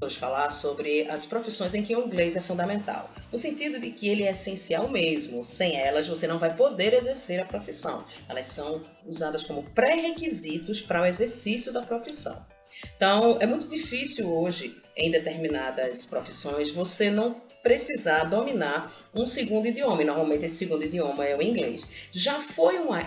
hoje falar sobre as profissões em que o inglês é fundamental, no sentido de que ele é essencial mesmo. Sem elas, você não vai poder exercer a profissão. Elas são usadas como pré-requisitos para o exercício da profissão. Então, é muito difícil hoje, em determinadas profissões, você não precisar dominar um segundo idioma, e normalmente esse segundo idioma é o inglês.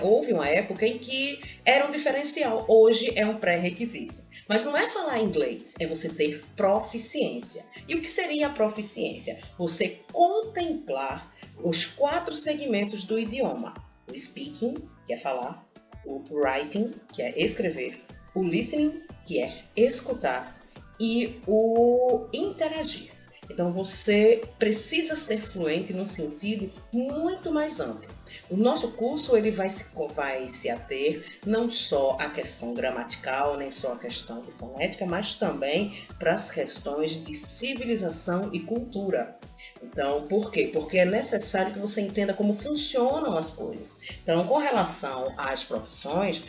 Houve uma época em que era um diferencial, hoje é um pré-requisito. Mas não é falar inglês, é você ter proficiência. E o que seria a proficiência? Você contemplar os 4 segmentos do idioma. O speaking, que é falar, o writing, que é escrever, o listening, que é escutar, e o interagir. Então você precisa ser fluente num sentido muito mais amplo. O nosso curso ele vai se ater não só à questão gramatical, nem só à questão de fonética, mas também para as questões de civilização e cultura. Então, por quê? Porque é necessário que você entenda como funcionam as coisas. Então, com relação às profissões,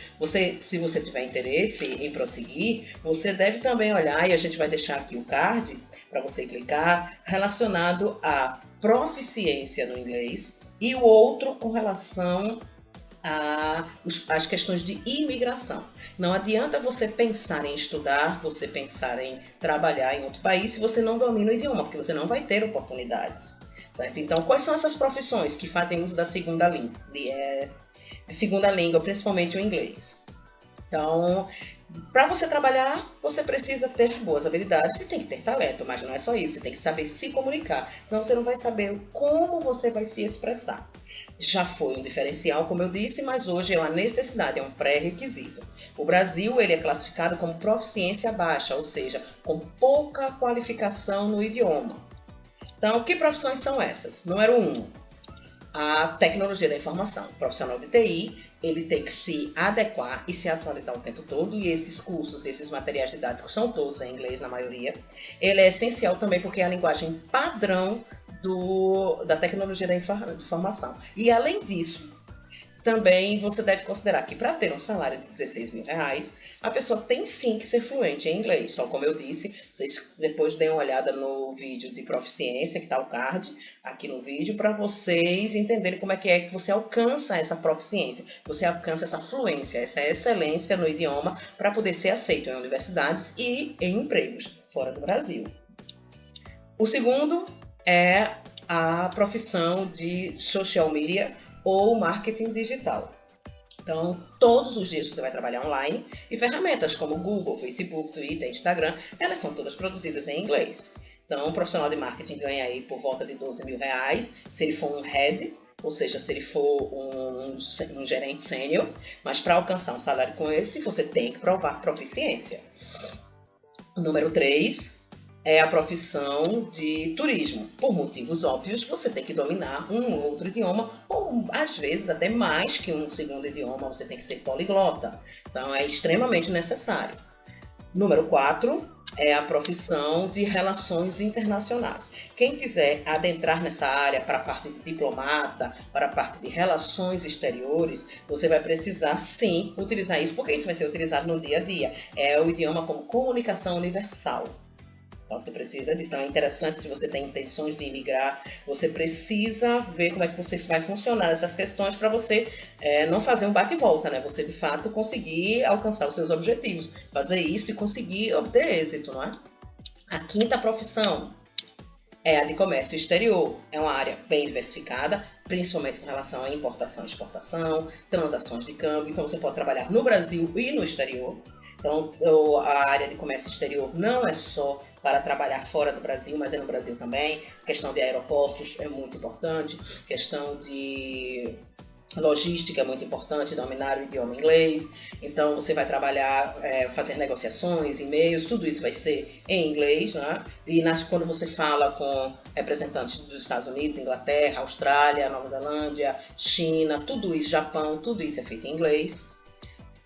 se você tiver interesse em prosseguir, você deve também olhar, e a gente vai deixar aqui o card para você clicar, relacionado à proficiência no inglês, e o outro com relação às questões de imigração. Não adianta você pensar em estudar, você pensar em trabalhar em outro país se você não domina o idioma, porque você não vai ter oportunidades. Certo? Então, quais são essas profissões que fazem uso da segunda língua, de segunda língua, principalmente o inglês? Então, para você trabalhar, você precisa ter boas habilidades e tem que ter talento, mas não é só isso, você tem que saber se comunicar, senão você não vai saber como você vai se expressar. Já foi um diferencial, como eu disse, mas hoje é uma necessidade, é um pré-requisito. O Brasil ele é classificado como proficiência baixa, ou seja, com pouca qualificação no idioma. Então, que profissões são essas? Número 1, a tecnologia da informação. O profissional de TI, ele tem que se adequar e se atualizar o tempo todo, e esses cursos, esses materiais didáticos são todos em inglês na maioria. Ele é essencial também porque é a linguagem padrão da tecnologia da informação. E além disso, também você deve considerar que para ter um salário de 16 mil reais, a pessoa tem sim que ser fluente em inglês. Então, como eu disse, vocês depois deem uma olhada no vídeo de proficiência, que está o card aqui no vídeo, para vocês entenderem como é que você alcança essa proficiência, você alcança essa fluência, essa excelência no idioma para poder ser aceito em universidades e em empregos fora do Brasil. O segundo é a profissão de social media ou marketing digital. Então, todos os dias você vai trabalhar online e ferramentas como Google, Facebook, Twitter, Instagram, elas são todas produzidas em inglês. Então, um profissional de marketing ganha aí por volta de 12 mil reais, se ele for um head, ou seja, se ele for um gerente sênior, mas para alcançar um salário com esse, você tem que provar proficiência. O número 3 é a profissão de turismo. Por motivos óbvios, você tem que dominar um ou outro idioma, ou às vezes até mais que um segundo idioma, você tem que ser poliglota. Então, é extremamente necessário. Número 4 é a profissão de relações internacionais. Quem quiser adentrar nessa área para a parte de diplomata, para a parte de relações exteriores, você vai precisar sim utilizar isso, porque isso vai ser utilizado no dia a dia. É o idioma como comunicação universal. Então, você precisa disso. Então, é interessante se você tem intenções de imigrar, você precisa ver como é que você vai funcionar essas questões para você não fazer um bate e volta, né? Você, de fato, conseguir alcançar os seus objetivos, fazer isso e conseguir obter êxito, não é? A quinta profissão é a de comércio exterior. É uma área bem diversificada, principalmente com relação à importação e exportação, transações de câmbio. Então, você pode trabalhar no Brasil e no exterior. Então, a área de comércio exterior não é só para trabalhar fora do Brasil, mas é no Brasil também. A questão de aeroportos é muito importante, a questão de logística é muito importante, dominar o idioma inglês. Então, você vai trabalhar, fazer negociações, e-mails, tudo isso vai ser em inglês, né? E quando você fala com representantes dos Estados Unidos, Inglaterra, Austrália, Nova Zelândia, China, tudo isso, Japão, tudo isso é feito em inglês.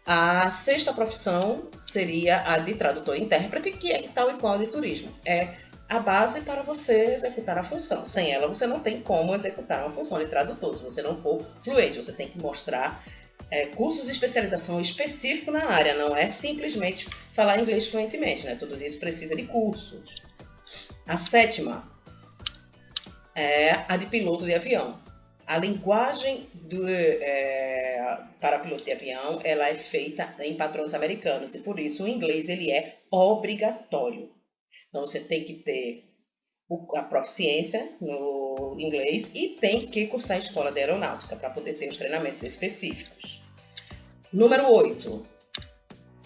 A sexta profissão seria a de tradutor e intérprete, que é tal e qual de turismo. É a base para você executar a função. Sem ela, você não tem como executar uma função de tradutor. Se você não for fluente, você tem que mostrar cursos de especialização específico na área, não é simplesmente falar inglês fluentemente, né? Tudo isso precisa de cursos. A sétima é a de piloto de avião. A linguagem para piloto de avião, ela é feita em padrões americanos e por isso o inglês ele é obrigatório. Então você tem que ter a proficiência no inglês e tem que cursar a escola de aeronáutica para poder ter os treinamentos específicos. Número 8,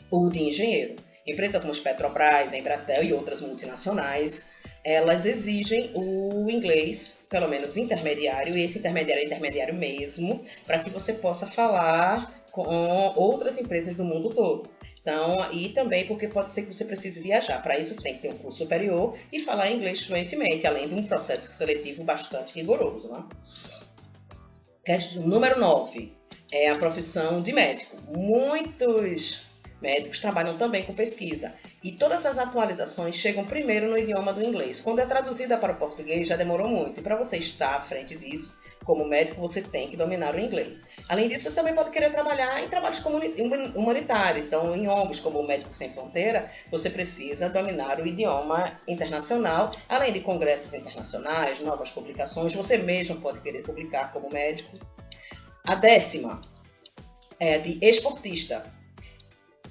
o de engenheiro. Empresas como as Petrobras, a Embratel e outras multinacionais, elas exigem o inglês, pelo menos intermediário, e esse intermediário é intermediário mesmo, para que você possa falar com outras empresas do mundo todo. Então, e também porque pode ser que você precise viajar. Para isso, você tem que ter um curso superior e falar inglês fluentemente, além de um processo seletivo bastante rigoroso. Né? Número 9 é a profissão de médico. Muitos médicos trabalham também com pesquisa. E todas as atualizações chegam primeiro no idioma do inglês. Quando é traduzida para o português, já demorou muito. E para você estar à frente disso, como médico, você tem que dominar o inglês. Além disso, você também pode querer trabalhar em trabalhos humanitários. Então, em ONGs, como o Médicos Sem Fronteira, você precisa dominar o idioma internacional. Além de congressos internacionais, novas publicações, você mesmo pode querer publicar como médico. A 10ª é de esportista.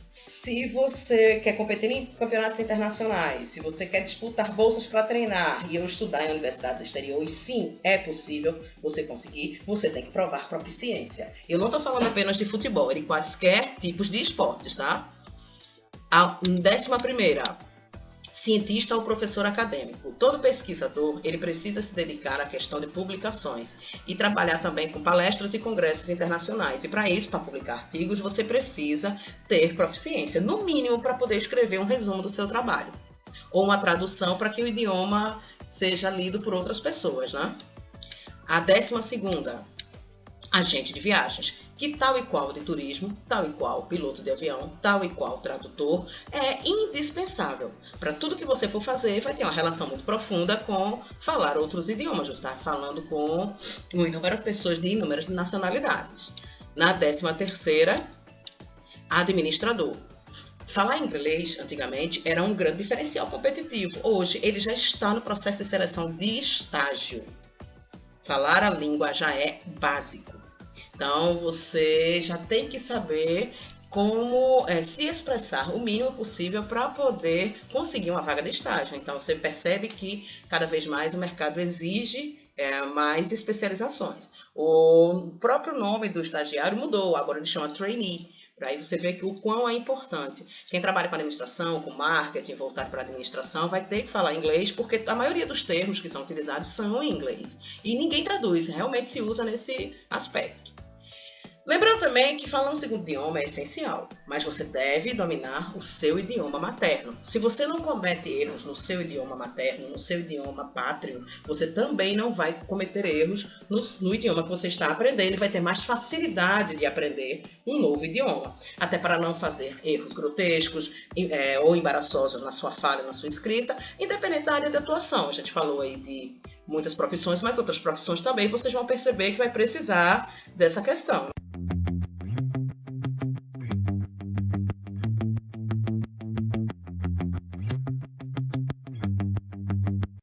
Se você quer competir em campeonatos internacionais, se você quer disputar bolsas para treinar e estudar em universidade do exterior, e sim, é possível você conseguir, você tem que provar proficiência. Eu não estou falando apenas de futebol, é de quaisquer tipos de esportes, tá? A 11ª, cientista ou professor acadêmico. Todo pesquisador, ele precisa se dedicar à questão de publicações e trabalhar também com palestras e congressos internacionais. E para isso, para publicar artigos, você precisa ter proficiência, no mínimo para poder escrever um resumo do seu trabalho ou uma tradução para que o idioma seja lido por outras pessoas, né? A 12ª, agente de viagens, que tal e qual de turismo, tal e qual piloto de avião, tal e qual tradutor, é indispensável. Para tudo que você for fazer, vai ter uma relação muito profunda com falar outros idiomas. Você está falando com inúmeras pessoas de inúmeras nacionalidades. Na 13ª, administrador. Falar inglês, antigamente, era um grande diferencial competitivo. Hoje, ele já está no processo de seleção de estágio. Falar a língua já é básico. Então, você já tem que saber como se expressar o mínimo possível para poder conseguir uma vaga de estágio. Então, você percebe que cada vez mais o mercado exige mais especializações. O próprio nome do estagiário mudou, agora ele chama trainee. Aí você vê que o quão é importante. Quem trabalha com administração, com marketing, voltado para a administração, vai ter que falar inglês, porque a maioria dos termos que são utilizados são em inglês. E ninguém traduz, realmente se usa nesse aspecto. Lembrando também que falar um segundo idioma é essencial, mas você deve dominar o seu idioma materno. Se você não comete erros no seu idioma materno, no seu idioma pátrio, você também não vai cometer erros no idioma que você está aprendendo e vai ter mais facilidade de aprender um novo idioma. Até para não fazer erros grotescos ou embaraçosos na sua fala, na sua escrita, independente da área de atuação. A gente falou aí de muitas profissões, mas outras profissões também vocês vão perceber que vai precisar dessa questão.